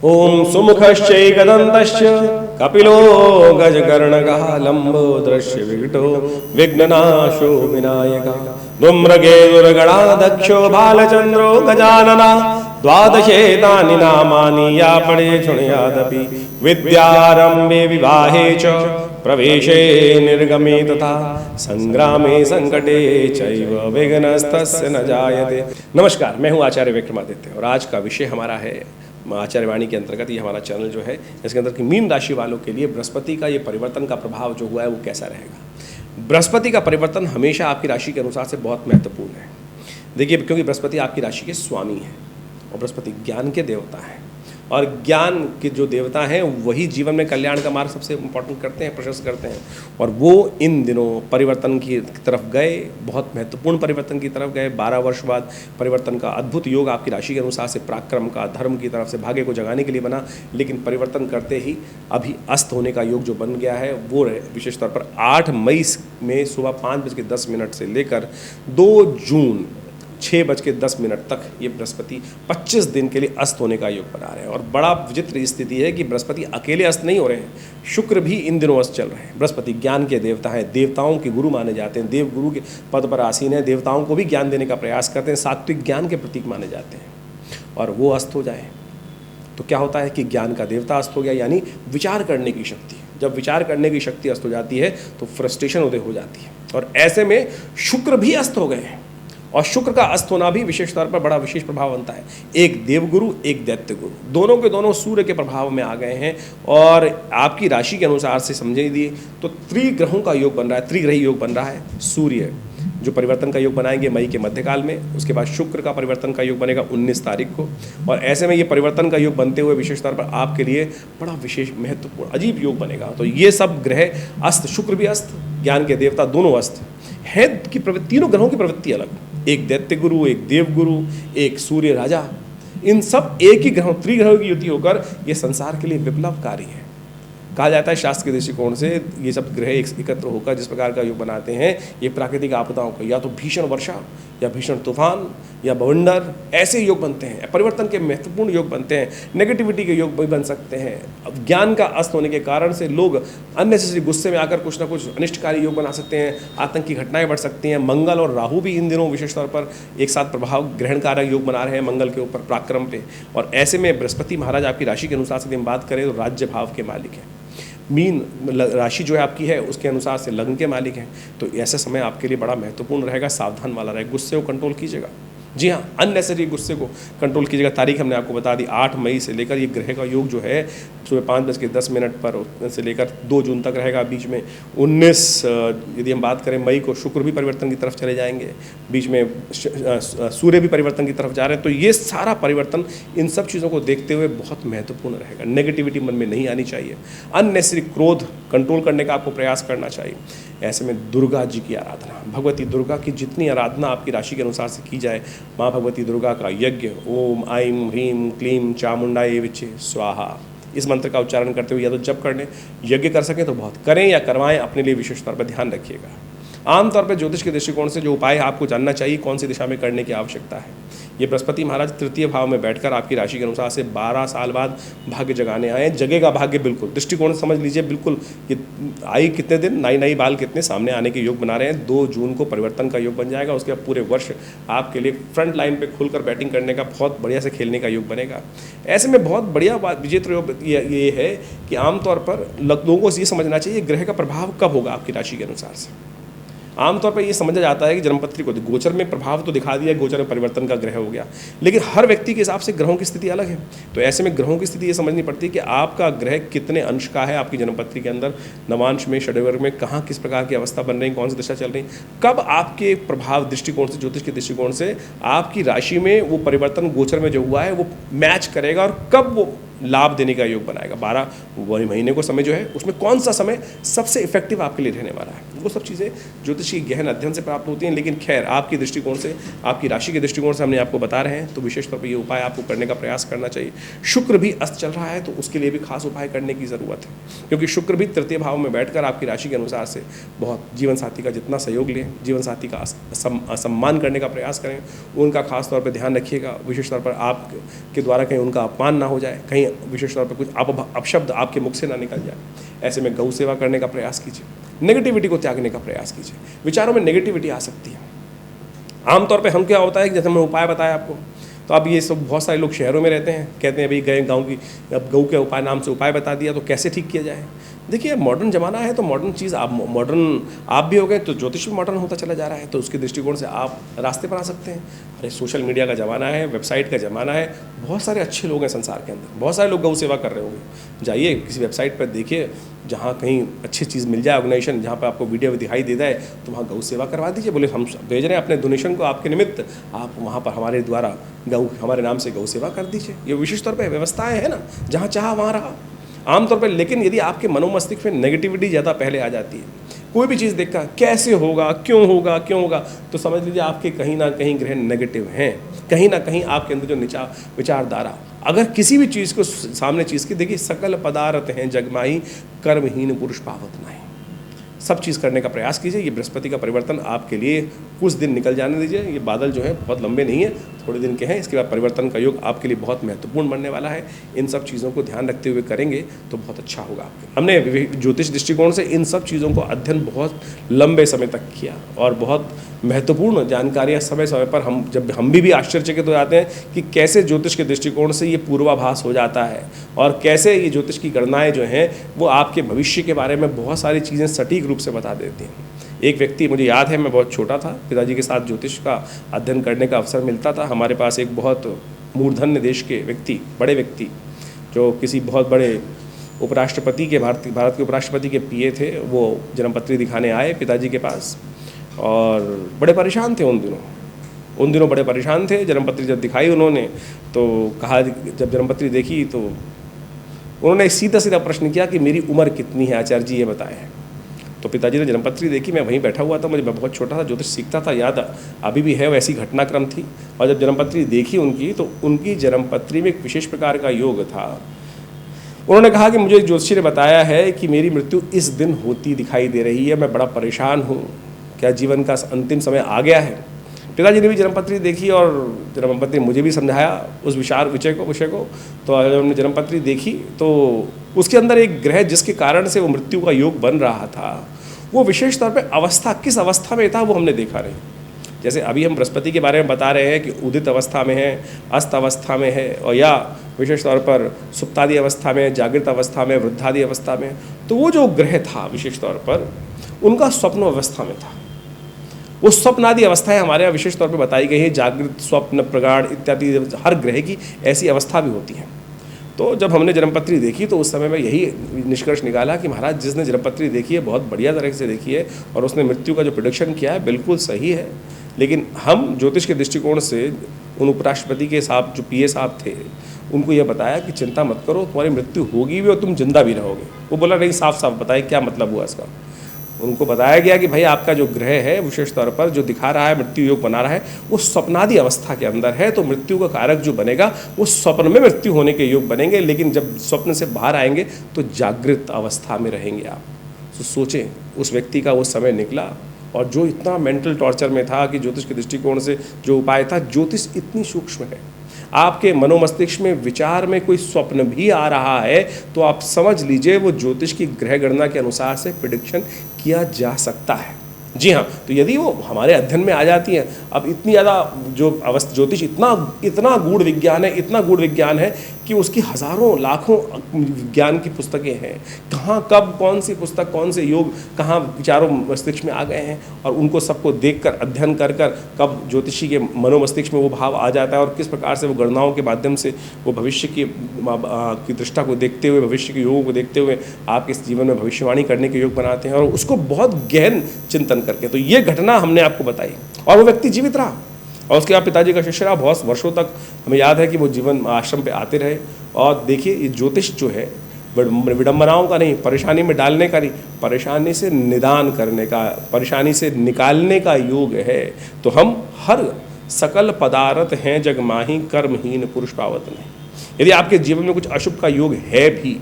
ओम सुमुखश्चैकदन्तश्च कपिलो गजकर्णकः लम्बोदरस्य विकटो विघ्ननाशो विनायकः धूम्रकेतुर्गणाध्यक्षो बालचन्द्रो गजानना द्वादशेतानि नामानि या पठे शृणुयादपि विद्यारम्भे विवाहे च प्रवेशे निर्गमे तथा संग्रामे संकटे चैव विघ्नस्तस्य न जायते। नमस्कार, मैं हूं आचार्य विक्रमादित्य और आज का विषय हमारा है आचार्य वाणी के अंतर्गत ये हमारा चैनल जो है इसके अंदर की मीन राशि वालों के लिए बृहस्पति का ये परिवर्तन का प्रभाव जो हुआ है वो कैसा रहेगा। बृहस्पति का परिवर्तन हमेशा आपकी राशि के अनुसार से बहुत महत्वपूर्ण है। देखिए, क्योंकि बृहस्पति आपकी राशि के स्वामी है और बृहस्पति ज्ञान के देवता है और ज्ञान के जो देवता हैं वही जीवन में कल्याण का मार्ग सबसे इम्पोर्टेंट करते हैं, प्रशस्त करते हैं। और वो इन दिनों परिवर्तन की तरफ गए, बहुत महत्वपूर्ण परिवर्तन की तरफ गए। 12 वर्ष बाद परिवर्तन का अद्भुत योग आपकी राशि के अनुसार से पराक्रम का, धर्म की तरफ से भाग्य को जगाने के लिए बना, लेकिन परिवर्तन करते ही अभी अस्त होने का योग जो बन गया है वो विशेष तौर पर 8 मई में सुबह 5:10 से लेकर 2 जून 6:10 तक ये बृहस्पति 25 दिन के लिए अस्त होने का योग बना रहे हैं। और बड़ा विचित्र स्थिति है कि बृहस्पति अकेले अस्त नहीं हो रहे हैं, शुक्र भी इन दिनों अस्त चल रहे हैं। बृहस्पति ज्ञान के देवता हैं, देवताओं के गुरु माने जाते हैं, देव गुरु के पद पर आसीन है, देवताओं को भी ज्ञान देने का प्रयास करते हैं, सात्विक ज्ञान के प्रतीक माने जाते हैं। और वो अस्त हो जाए तो क्या होता है कि ज्ञान का देवता अस्त हो गया, यानी विचार करने की शक्ति। जब विचार करने की शक्ति अस्त हो जाती है तो फ्रस्ट्रेशन उदय हो जाती है। और ऐसे में शुक्र भी अस्त हो गए हैं और शुक्र का अस्त होना भी विशेष तौर पर बड़ा विशेष प्रभाव बनता है। एक देवगुरु, एक दैत्य गुरु, दोनों के दोनों सूर्य के प्रभाव में आ गए हैं। और आपकी राशि के अनुसार से समझे दिए तो त्रिग्रहों का योग बन रहा है, त्रिग्रही योग बन रहा है। सूर्य जो परिवर्तन का योग बनाएंगे मई के मध्यकाल में, उसके बाद शुक्र का परिवर्तन का योग बनेगा 19 तारीख को। और ऐसे में ये परिवर्तन का योग बनते हुए विशेष तौर पर आपके लिए बड़ा विशेष महत्वपूर्ण अजीब योग बनेगा। तो ये सब ग्रह अस्त, शुक्र भी अस्त, ज्ञान के देवता दोनों अस्त है कि तीनों ग्रहों की प्रवृत्ति अलग, एक दैत्य गुरु, एक देव गुरु, एक सूर्य राजा, इन सब एक ही ग्रहों, त्रिग्रहों की युति होकर ये संसार के लिए विप्लवकारी है। कहा जाता है शास्त्र के दृष्टिकोण से ये सब ग्रह एकत्र होकर जिस प्रकार का योग बनाते हैं, ये प्राकृतिक आपदाओं का या तो भीषण वर्षा या भीषण तूफान या बवंडर, ऐसे योग बनते हैं। परिवर्तन के महत्वपूर्ण योग बनते हैं, नेगेटिविटी के योग भी बन सकते हैं। अब ज्ञान का अस्त होने के कारण से लोग अननेसेसरी गुस्से में आकर कुछ ना कुछ अनिष्टकारी योग बना सकते हैं, आतंकी घटनाएं बढ़ सकती हैं। मंगल और राहु भी इन दिनों विशेष तौर पर एक साथ प्रभाव ग्रहण कारक योग बना रहे हैं मंगल के ऊपर, पराक्रम पे। और ऐसे में बृहस्पति महाराज आपकी राशि के अनुसार से हम बात करें तो राज्य भाव के मालिक हैं। मीन राशि जो है आपकी है उसके अनुसार से लग्न के मालिक हैं। तो ऐसा समय आपके लिए बड़ा महत्वपूर्ण रहेगा, सावधान वाला रहेगा, गुस्से को कंट्रोल कीजिएगा। जी हाँ, अननेसेसरी गुस्से को कंट्रोल कीजिएगा। तारीख हमने आपको बता दी, 8 मई से लेकर ये ग्रह का योग जो है सुबह 5:10 पर से लेकर 2 जून तक रहेगा। बीच में 19 यदि हम बात करें मई को शुक्र भी परिवर्तन की तरफ चले जाएंगे, बीच में सूर्य भी परिवर्तन की तरफ जा रहे हैं। तो ये सारा परिवर्तन इन सब चीज़ों को देखते हुए बहुत महत्वपूर्ण रहेगा। नेगेटिविटी मन में नहीं आनी चाहिए, अननेसेसरी क्रोध कंट्रोल करने का आपको प्रयास करना चाहिए। ऐसे में दुर्गा जी की आराधना, भगवती दुर्गा की जितनी आराधना आपकी राशि के अनुसार से की जाए, माँ भगवती दुर्गा का यज्ञ, ओम ऐं ह्रीं क्लीं चामुंडायै विचे स्वाहा, इस मंत्र का उच्चारण करते हुए या तो जप कर लें, यज्ञ कर सकें तो बहुत करें या करवाएं, अपने लिए विशेष तौर पर ध्यान रखिएगा। आमतौर पर ज्योतिष के दृष्टिकोण से जो उपाय आपको जानना चाहिए, कौन सी दिशा में करने की आवश्यकता है। ये बृहस्पति महाराज तृतीय भाव में बैठकर आपकी राशि के अनुसार से 12 साल बाद भाग्य जगाने आए। जगेगा भाग्य, बिल्कुल दृष्टिकोण समझ लीजिए, बिल्कुल ये आई कितने दिन, नई बाल कितने सामने आने के योग बना रहे हैं। 2 जून को परिवर्तन का योग बन जाएगा। उसके बाद पूरे वर्ष आपके लिए फ्रंट लाइन पे खुलकर बैटिंग करने का, बहुत बढ़िया से खेलने का योग बनेगा। ऐसे में बहुत बढ़िया बात विजेत्र योग ये है कि आमतौर पर लोगों को ये समझना चाहिए ग्रह का प्रभाव कब होगा आपकी राशि के अनुसार से। आमतौर पर ये समझा जाता है कि जन्मपत्री को गोचर में प्रभाव तो दिखा दिया, गोचर में परिवर्तन का ग्रह हो गया, लेकिन हर व्यक्ति के हिसाब से ग्रहों की स्थिति अलग है। तो ऐसे में ग्रहों की स्थिति ये समझनी पड़ती है कि आपका ग्रह कितने अंश का है आपकी जन्मपत्री के अंदर, नवांश में, षड्वर्ग में, कहाँ किस प्रकार की अवस्था बन रही, कौन सी दिशा चल रही, कब आपके प्रभाव दृष्टिकोण से, ज्योतिष के दृष्टिकोण से आपकी राशि में वो परिवर्तन गोचर में जो हुआ है वो मैच करेगा और कब वो लाभ देने का योग बनाएगा। 12 महीने को समय जो है उसमें कौन सा समय सबसे इफेक्टिव आपके लिए रहने वाला है, वो सब चीज़ें ज्योतिष की गहन अध्ययन से प्राप्त होती हैं। लेकिन खैर, आपकी दृष्टिकोण से, आपकी राशि के दृष्टिकोण से हमने आपको बता रहे हैं, तो विशेष तौर पर ये उपाय आपको करने का प्रयास करना चाहिए। शुक्र भी अस्त चल रहा है तो उसके लिए भी खास उपाय करने की ज़रूरत है, क्योंकि शुक्र भी तृतीय भाव में बैठकर आपकी राशि के अनुसार से बहुत जीवन साथी का जितना सहयोग लें, जीवन साथी का सम्मान करने का प्रयास करें, उनका खास तौर पर ध्यान रखिएगा। विशेष तौर पर आपके द्वारा कहीं उनका अपमान ना हो जाए, कहीं विशेष तौर पर कुछ अपशब्द आपके मुख से ना निकल जाए। ऐसे में गौ सेवा करने का प्रयास कीजिए, नेगेटिविटी को त्यागने का प्रयास कीजिए। विचारों में नेगेटिविटी आ सकती है। आमतौर पे हम क्या होता है कि जैसे मैं उपाय बताया आपको, तो अब ये सब बहुत सारे लोग शहरों में रहते हैं, कहते हैं भाई गए गाँव की, अब गऊ के उपाय नाम से उपाय बता दिया तो कैसे ठीक किया जाए। देखिए मॉडर्न ज़माना है तो मॉडर्न चीज़ आप भी हो गए तो ज्योतिष भी मॉडर्न होता चला जा रहा है, तो उसके दृष्टिकोण से आप रास्ते पर आ सकते हैं। अरे सोशल मीडिया का ज़माना है, वेबसाइट का ज़माना है, बहुत सारे अच्छे लोग हैं संसार के अंदर, बहुत सारे लोग गौ सेवा कर रहे होंगे। जाइए किसी वेबसाइट पर देखिए, जहाँ कहीं अच्छी चीज़ मिल जाए, ऑर्गेनाइजेशन जहाँ पर आपको वीडियो दिखाई देता है तो वहाँ गौ सेवा करवा दीजिए। बोले हम भेज रहे हैं अपने डोनेशन को आपके निमित्त, आप वहाँ पर हमारे द्वारा हमारे नाम से गौ सेवा कर दीजिए। ये विशेष तौर पर व्यवस्थाएँ हैं ना, जहाँ चाहा वहाँ रहा आमतौर पर। लेकिन यदि आपके मनोमस्तिष्क में नेगेटिविटी ज़्यादा पहले आ जाती है, कोई भी चीज़ देखकर कैसे होगा, क्यों होगा, तो समझ लीजिए आपके कहीं ना कहीं ग्रह नेगेटिव हैं, कहीं ना कहीं आपके अंदर जो विचारधारा, अगर किसी भी चीज़ को सामने चीज़ की, देखिए सकल पदार्थ हैं जगमाही, कर्महीन पुरुष पावत नहीं। सब चीज़ करने का प्रयास कीजिए। ये बृहस्पति का परिवर्तन आपके लिए कुछ दिन निकल जाने दीजिए। ये बादल जो है बहुत लंबे नहीं है, थोड़े दिन के हैं। इसके बाद परिवर्तन का योग आपके लिए बहुत महत्वपूर्ण बनने वाला है। इन सब चीज़ों को ध्यान रखते हुए करेंगे तो बहुत अच्छा होगा आपके। हमने ज्योतिष दृष्टिकोण से इन सब चीज़ों को अध्ययन बहुत लंबे समय तक किया और बहुत महत्वपूर्ण जानकारियाँ समय समय पर हम भी आश्चर्यचकित हो जाते हैं कि कैसे ज्योतिष के दृष्टिकोण से ये पूर्वाभास हो जाता है और कैसे ये ज्योतिष की गणनाएं जो हैं वो आपके भविष्य के बारे में बहुत सारी चीज़ें सटीक रूप से बता देती हैं। एक व्यक्ति, मुझे याद है, मैं बहुत छोटा था, पिताजी के साथ ज्योतिष का अध्ययन करने का अवसर मिलता था। हमारे पास एक बहुत मूर्धन्य देश के व्यक्ति, बड़े व्यक्ति, जो किसी बहुत बड़े उपराष्ट्रपति के भारत के उपराष्ट्रपति के पीए थे, वो जन्मपत्री दिखाने आए पिताजी के पास और बड़े परेशान थे उन दिनों बड़े परेशान थे। जन्मपत्री जब दिखाई उन्होंने तो कहा, जब जन्मपत्री देखी तो उन्होंने सीधा प्रश्न किया कि मेरी उम्र कितनी है आचार्य जी, ये बताएं। तो पिताजी ने जन्मपत्री मैं वहीं बैठा हुआ था, मैं बहुत छोटा था, ज्योतिष सीखता था, याद अभी भी है, वैसी घटनाक्रम थी। और जब जन्मपत्री देखी उनकी, तो उनकी जन्मपत्री में एक विशेष प्रकार का योग था। उन्होंने कहा कि मुझे ज्योतिषी ने बताया है कि मेरी मृत्यु इस दिन होती दिखाई दे रही है, मैं बड़ा परेशान हूँ, क्या जीवन का अंतिम समय आ गया है। पिताजी ने भी जन्मपत्री देखी और जन्मपत्री मुझे भी समझाया उस विषय को। तो जब हमने जन्मपत्री देखी तो उसके अंदर एक ग्रह जिसके कारण से वो मृत्यु का योग बन रहा था, वो विशेष तौर पे अवस्था, किस अवस्था में था वो हमने देखा नहीं। जैसे अभी हम बृहस्पति के बारे में बता रहे हैं कि उदित अवस्था में है, अस्त अवस्था में है, और या विशेष तौर पर सुप्तादि अवस्था में, जागृत अवस्था में, वृद्धादि अवस्था में। तो वो जो ग्रह था विशेष तौर पर उनका स्वप्न अवस्था में था। वो स्वप्नादि अवस्थाएं हमारे यहाँ विशेष तौर पर बताई गई है, जागृत, स्वप्न, प्रगाढ़ इत्यादि, हर ग्रह की ऐसी अवस्था भी होती है। तो जब हमने जन्मपत्री देखी तो उस समय में यही निष्कर्ष निकाला कि महाराज जिसने जन्मपत्री देखी है बहुत बढ़िया तरह से देखी है और उसने मृत्यु का जो प्रेडिक्शन किया है बिल्कुल सही है। लेकिन हम ज्योतिष के दृष्टिकोण से उन उपराष्ट्रपति के साहब जो पीए साहब थे, उनको यह बताया कि चिंता मत करो, तुम्हारी मृत्यु होगी भी और तुम जिंदा भी रहोगे। वो बोला नहीं, साफ साफ बताए क्या मतलब हुआ इसका। उनको बताया गया कि भाई आपका जो ग्रह है विशेष तौर पर जो दिखा रहा है, मृत्यु योग बना रहा है, वो स्वप्नादि अवस्था के अंदर है, तो मृत्यु का कारक जो बनेगा वो स्वप्न में मृत्यु होने के योग बनेंगे। लेकिन जब स्वप्न से बाहर आएंगे तो जागृत अवस्था में रहेंगे आप। तो सोचें, उस व्यक्ति का वो समय निकला और जो इतना मेंटल टॉर्चर में था कि ज्योतिष के दृष्टिकोण से जो उपाय था, ज्योतिष इतनी सूक्ष्म है, आपके मनोमस्तिष्क में विचार में कोई स्वप्न भी आ रहा है तो आप समझ लीजिए वो ज्योतिष की ग्रह गणना के अनुसार से प्रेडिक्शन किया जा सकता है। जी हाँ, तो यदि वो हमारे अध्ययन में आ जाती हैं, अब इतनी ज़्यादा जो अवस्था ज्योतिष इतना गूढ़ विज्ञान है कि उसकी हज़ारों लाखों विज्ञान की पुस्तकें हैं। कहाँ कब कौन सी पुस्तक, कौन से योग कहाँ विचारों मस्तिष्क में आ गए हैं और उनको सबको देखकर अध्ययन कर कब ज्योतिषी के मनोमस्तिष्क में वो भाव आ जाता है और किस प्रकार से वो गणनाओं के माध्यम से वो भविष्य की दृष्टा को देखते हुए, भविष्य के योगों को देखते हुए आपके जीवन में भविष्यवाणी करने के योग बनाते हैं और उसको बहुत गहन चिंतन करके। तो ये घटना हमने आपको बताई और वो व्यक्ति जीवित रहा और उसके बाद पिताजी का शिष्य रहा बहुत वर्षों तक। हमें याद है कि वो जीवन आश्रम पे आते रहे। और देखिए, ये ज्योतिष जो है विडंबनाओं का नहीं, परेशानी में डालने का नहीं, परेशानी से निदान करने का, परेशानी से निकालने का योग है। तो हम हर सकल पदार्थ हैं जगमाही, कर्महीन पुरुष पावत नहीं। यदि आपके जीवन में कुछ अशुभ का योग है भी,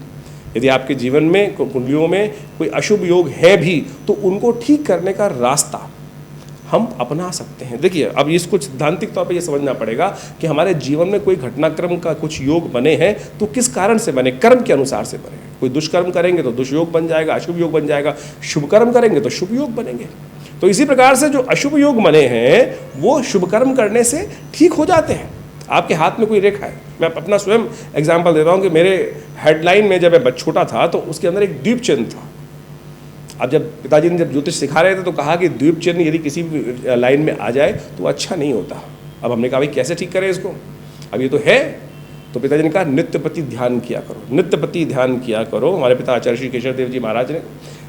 यदि आपके जीवन में कुंडलियों में कोई अशुभ योग है भी, तो उनको ठीक करने का रास्ता हम अपना सकते हैं। देखिए, अब इसको सिद्धांतिक तौर पे ये समझना पड़ेगा कि हमारे जीवन में कोई घटनाक्रम का कुछ योग बने हैं तो किस कारण से बने, कर्म के अनुसार से बने। कोई दुष्कर्म करेंगे तो दुष्योग बन जाएगा, अशुभ योग बन जाएगा, शुभ कर्म करेंगे तो शुभ योग बनेंगे। तो इसी प्रकार से जो अशुभ योग बने हैं वो शुभ कर्म करने से ठीक हो जाते हैं। आपके हाथ में कोई रेखा है, मैं अपना स्वयं एग्जाम्पल देता हूँ कि मेरे हेडलाइन में जब मैं छोटा था तो उसके अंदर एक द्वीप चिन्ह था। अब जब पिताजी ने जब ज्योतिष सिखा रहे थे तो कहा कि द्वीप चिन्ह यदि किसी भी लाइन में आ जाए तो अच्छा नहीं होता। अब हमने कहा भाई कैसे ठीक करें इसको, अब ये तो है। तो पिताजी ने कहा नित्यपति ध्यान किया करो, नित्यपति ध्यान किया करो। हमारे पिता आचार्य श्री केशव देव जी महाराज ने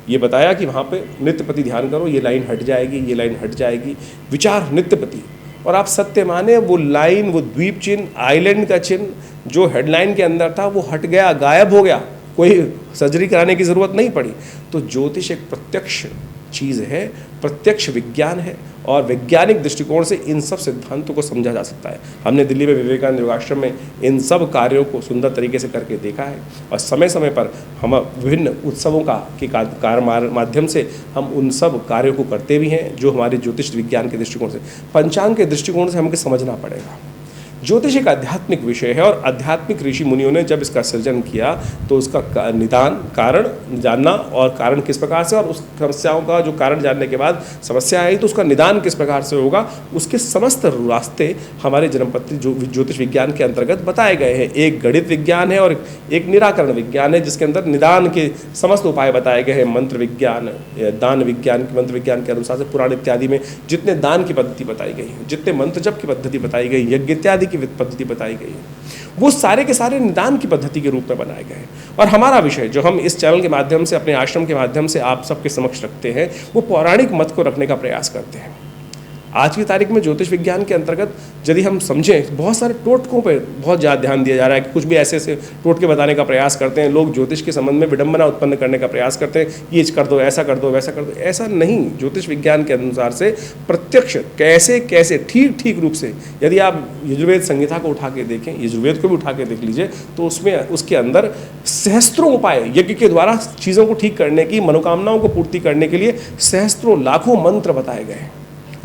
ये बताया कि वहाँ पे नित्यपति ध्यान करो, ये लाइन हट जाएगी, ये लाइन हट जाएगी, विचार नित्यपति। और आप सत्य माने वो लाइन, वो द्वीप चिन्ह, आइलैंड का चिन्ह जो हेडलाइन के अंदर था वो हट गया, गायब हो गया, कोई सर्जरी कराने की ज़रूरत नहीं पड़ी। तो ज्योतिष एक प्रत्यक्ष चीज़ है, प्रत्यक्ष विज्ञान है और वैज्ञानिक दृष्टिकोण से इन सब सिद्धांतों को समझा जा सकता है। हमने दिल्ली में विवेकानंद योगाश्रम में इन सब कार्यों को सुंदर तरीके से करके देखा है और समय समय पर हम विभिन्न उत्सवों के माध्यम से हम उन सब कार्यों को करते भी हैं जो हमारे ज्योतिष विज्ञान के दृष्टिकोण से, पंचांग के दृष्टिकोण से हमको समझना पड़ेगा। ज्योतिष एक आध्यात्मिक विषय है और आध्यात्मिक ऋषि मुनियों ने जब इसका सृजन किया तो उसका निदान, कारण जानना और कारण किस प्रकार से, और उस समस्याओं का जो कारण जानने के बाद समस्या आई तो उसका निदान किस प्रकार से होगा, उसके समस्त रास्ते हमारे जन्मपत्री जो ज्योतिष विज्ञान के अंतर्गत बताए गए हैं। एक गणित विज्ञान है और एक निराकरण विज्ञान है जिसके अंदर निदान के समस्त उपाय बताए गए हैं। मंत्र विज्ञान, दान विज्ञान, मंत्र विज्ञान के अनुसार से पुराण इत्यादि में जितने दान की पद्धति बताई गई है, जितने मंत्र जप की पद्धति बताई गई, यज्ञ इत्यादि की पद्धति बताई गई है, वो सारे के सारे निदान की पद्धति के रूप में बनाए गए हैं। और हमारा विषय जो हम इस चैनल के माध्यम से, अपने आश्रम के माध्यम से आप सबके समक्ष रखते हैं, वो पौराणिक मत को रखने का प्रयास करते हैं। आज की तारीख में ज्योतिष विज्ञान के अंतर्गत यदि हम समझें, बहुत सारे टोटकों पर बहुत ज़्यादा ध्यान दिया जा रहा है कि कुछ भी ऐसे ऐसे टोटके बताने का प्रयास करते हैं। लोग ज्योतिष के संबंध में विडंबना उत्पन्न करने का प्रयास करते हैं, ये कर दो, ऐसा कर दो, वैसा कर दो। ऐसा नहीं, ज्योतिष विज्ञान के अनुसार से प्रत्यक्ष कैसे कैसे ठीक रूप से, यदि आप यजुर्वेद संहिता को उठा के देखें, यजुर्वेद को भी उठा के देख लीजिए, तो उसमें उसके अंदर सहस्त्रों उपाय यज्ञ के द्वारा चीज़ों को ठीक करने की, मनोकामनाओं को पूर्ति करने के लिए सहस्त्रों लाखों मंत्र बताए गए हैं,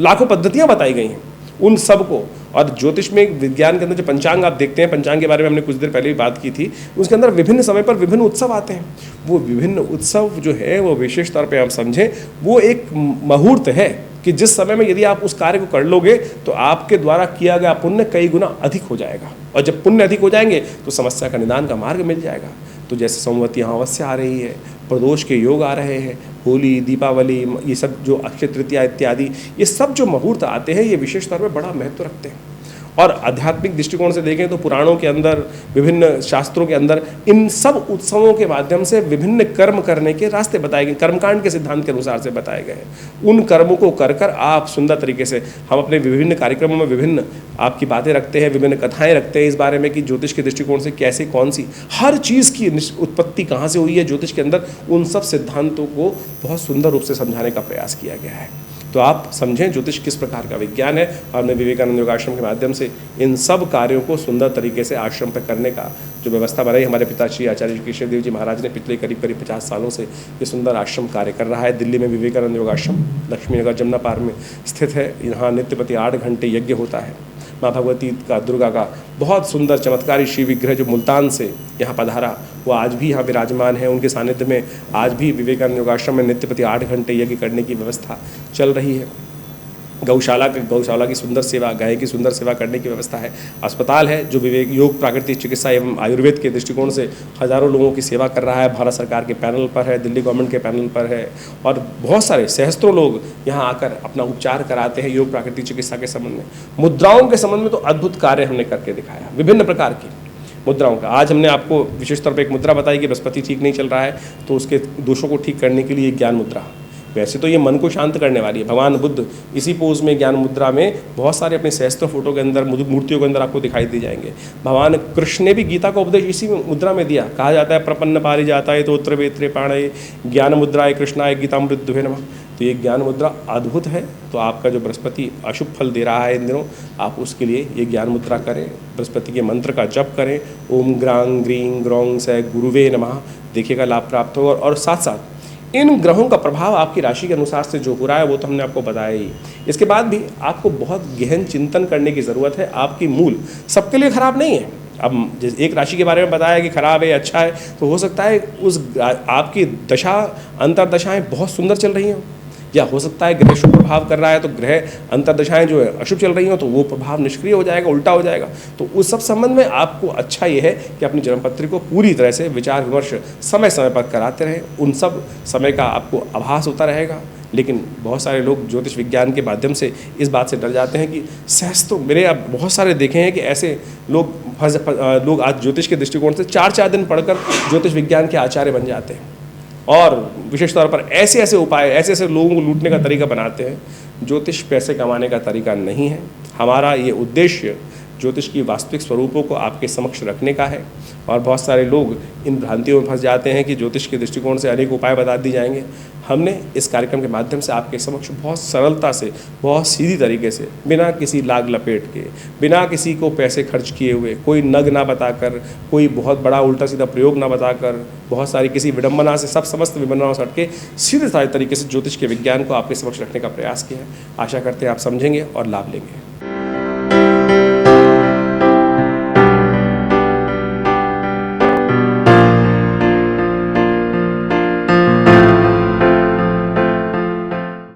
लाखों पद्धतियां बताई गई हैं उन सब को। और ज्योतिष में विज्ञान के अंदर जो पंचांग आप देखते हैं, पंचांग के बारे में हमने कुछ देर पहले भी बात की थी, उसके अंदर विभिन्न समय पर विभिन्न उत्सव आते हैं। वो विभिन्न उत्सव जो है वो विशेष तौर पे आप समझें, वो एक मुहूर्त है कि जिस समय में यदि आप उस कार्य को कर लोगे तो आपके द्वारा किया गया पुण्य कई गुना अधिक हो जाएगा। और जब पुण्य अधिक हो जाएंगे तो समस्या का निदान का मार्ग मिल जाएगा। तो जैसे सोमवती अमावस्या आ रही है, प्रदोष के योग आ रहे हैं, होली, दीपावली, ये सब जो अक्षय तृतीया इत्यादि, ये सब जो मुहूर्त आते हैं ये विशेष तौर पर बड़ा महत्व रखते हैं। और आध्यात्मिक दृष्टिकोण से देखें तो पुराणों के अंदर, विभिन्न शास्त्रों के अंदर इन सब उत्सवों के माध्यम से विभिन्न कर्म करने के रास्ते बताए गए, कर्मकांड के सिद्धांत के अनुसार से बताए गए हैं। उन कर्मों को कर कर आप सुंदर तरीके से, हम अपने विभिन्न कार्यक्रमों में विभिन्न आपकी बातें रखते हैं, विभिन्न कथाएं रखते हैं इस बारे में कि ज्योतिष के दृष्टिकोण से कैसे, कौन सी हर चीज़ की उत्पत्ति कहाँ से हुई है ज्योतिष के अंदर, उन सब सिद्धांतों को बहुत सुंदर रूप से समझाने का प्रयास किया गया है। तो आप समझें ज्योतिष किस प्रकार का विज्ञान है। और मैं विवेकानंद योगाश्रम के माध्यम से इन सब कार्यों को सुंदर तरीके से आश्रम पर करने का जो व्यवस्था बनाई, हमारे पिताश्री आचार्य केशव देव जी महाराज ने पिछले करीब 50 सालों से ये सुंदर आश्रम कार्य कर रहा है। दिल्ली में विवेकानंद योगाश्रम लक्ष्मी नगर जमुना पार्क में स्थित है। यहाँ नित्यपति 8 घंटे यज्ञ होता है। माँ भगवती का, दुर्गा का बहुत सुंदर चमत्कारी श्री विग्रह जो मुल्तान से यहाँ पधारा, वो आज भी यहाँ विराजमान है। उनके सानिध्य में आज भी विवेकानंद योगाश्रम में नित्यपति 8 घंटे यज्ञ करने की व्यवस्था चल रही है। गौशाला की सुंदर सेवा, गाय की सुंदर सेवा करने की व्यवस्था है। अस्पताल है जो विवेक, योग, प्राकृतिक चिकित्सा एवं आयुर्वेद के दृष्टिकोण से हज़ारों लोगों की सेवा कर रहा है। भारत सरकार के पैनल पर है, दिल्ली गवर्नमेंट के पैनल पर है और बहुत सारे सहस्त्रों लोग यहाँ आकर अपना उपचार कराते हैं योग प्राकृतिक चिकित्सा के संबंध में। मुद्राओं के संबंध में तो अद्भुत कार्य हमने करके दिखाया, विभिन्न प्रकार की मुद्राओं का। आज हमने आपको विशेष तौर पर एक मुद्रा बताई कि बृहस्पति ठीक नहीं चल रहा है तो उसके दोषों को ठीक करने के लिए ज्ञान मुद्रा। वैसे तो ये मन को शांत करने वाली है। भगवान बुद्ध इसी पोज में, ज्ञान मुद्रा में, बहुत सारे अपने सहस्त्र फोटो के अंदर, मूर्तियों के अंदर आपको दिखाई दे जाएंगे। भगवान कृष्ण ने भी गीता का उपदेश इसी मुद्रा में दिया। कहा जाता है प्रपन्न पारि जाता है तो उत्तर वेत्रे पाणय ज्ञान मुद्राए कृष्णाय गीतामृत दुहे नमः। तो ये ज्ञान मुद्रा अद्भुत है। तो आपका जो बृहस्पति अशुभ फल दे रहा है इन दिनों, आप उसके लिए ये ज्ञान मुद्रा करें, बृहस्पति के मंत्र का जप करें, ओम ग्रांग ग्रीं ग्रौंग से गुरुवे नमः, देखिएगा लाभ प्राप्त होगा। और साथ साथ इन ग्रहों का प्रभाव आपकी राशि के अनुसार से जो हो रहा है वो तो हमने आपको बताया ही। इसके बाद भी आपको बहुत गहन चिंतन करने की ज़रूरत है। आपकी मूल सबके लिए खराब नहीं है। अब जिस एक राशि के बारे में बताया कि खराब है अच्छा है, तो हो सकता है उस आपकी दशा अंतर्दशाएं बहुत सुंदर चल रही हों, या हो सकता है ग्रह शुभ प्रभाव कर रहा है तो ग्रह अंतर्दशाएं जो है अशुभ चल रही हो तो वो प्रभाव निष्क्रिय हो जाएगा, उल्टा हो जाएगा। तो उस सब संबंध में आपको अच्छा ये है कि अपनी जन्मपत्री को पूरी तरह से विचार विमर्श समय समय पर कराते रहें। उन सब समय का आपको आभास होता रहेगा। लेकिन बहुत सारे लोग ज्योतिष विज्ञान के माध्यम से इस बात से डर जाते हैं कि सहस्त्रों, मेरे अब बहुत सारे देखे हैं कि ऐसे लोग आज ज्योतिष के दृष्टिकोण से 4-4 दिन पढ़कर ज्योतिष विज्ञान के आचार्य बन जाते हैं और विशेष तौर पर ऐसे ऐसे उपाय, ऐसे ऐसे लोगों को लूटने का तरीका बनाते हैं। ज्योतिष पैसे कमाने का तरीका नहीं है। हमारा ये उद्देश्य ज्योतिष की वास्तविक स्वरूपों को आपके समक्ष रखने का है। और बहुत सारे लोग इन भ्रांतियों में फंस जाते हैं कि ज्योतिष के दृष्टिकोण से अनेक उपाय बता दिए जाएंगे। हमने इस कार्यक्रम के माध्यम से आपके समक्ष बहुत सरलता से, बहुत सीधी तरीके से, बिना किसी लाग लपेट के, बिना किसी को पैसे खर्च किए हुए, कोई नग ना बताकर, कोई बहुत बड़ा उल्टा सीधा प्रयोग ना बताकर, बहुत सारी किसी विडंबना से, सब समस्त विडंबनाओं से हट के सीधे साधे तरीके से ज्योतिष के विज्ञान को आपके समक्ष रखने का प्रयास किया है। आशा करते हैं आप समझेंगे और लाभ लेंगे।